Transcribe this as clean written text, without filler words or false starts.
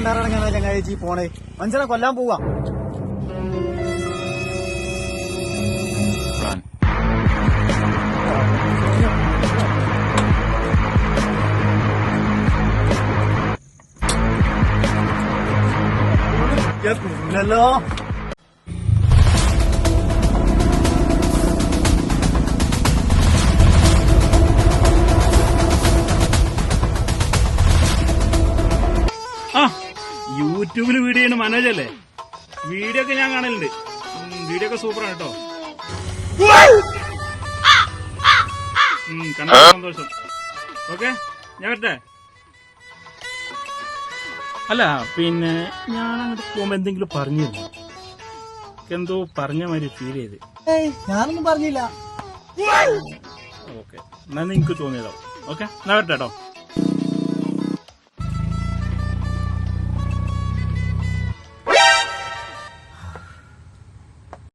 കൊണ്ടാറടങ്ങാൻ ചങ്ങായി പോണേ മനുഷ്യനെ കൊല്ലാൻ പോവാ. ഇല്ലല്ലോ. യൂട്യൂബിൽ വീഡിയോ ചെയ്യുന്ന മനോജ് അല്ലേ? വീഡിയോ ഒക്കെ ഞാൻ കാണലുണ്ട്. വീഡിയോ ഒക്കെ സൂപ്പറാണ് കേട്ടോ. കണ്ട സന്തോഷം. ഓക്കെ, ഞാൻ വരട്ടെ. അല്ല പിന്നെ ഞാൻ അങ്ങോട്ട് പോകുമ്പോ എന്തെങ്കിലും പറഞ്ഞിരുന്നു? എന്തോ പറഞ്ഞ മാതിരി ഫീൽ ചെയ്ത്. ഞാനൊന്നും പറഞ്ഞില്ല. ഓക്കെ, എന്നാ നിങ്ങക്ക് തോന്നിയതാവും. ഓക്കെ, ഞാൻ വരട്ടെ കേട്ടോ.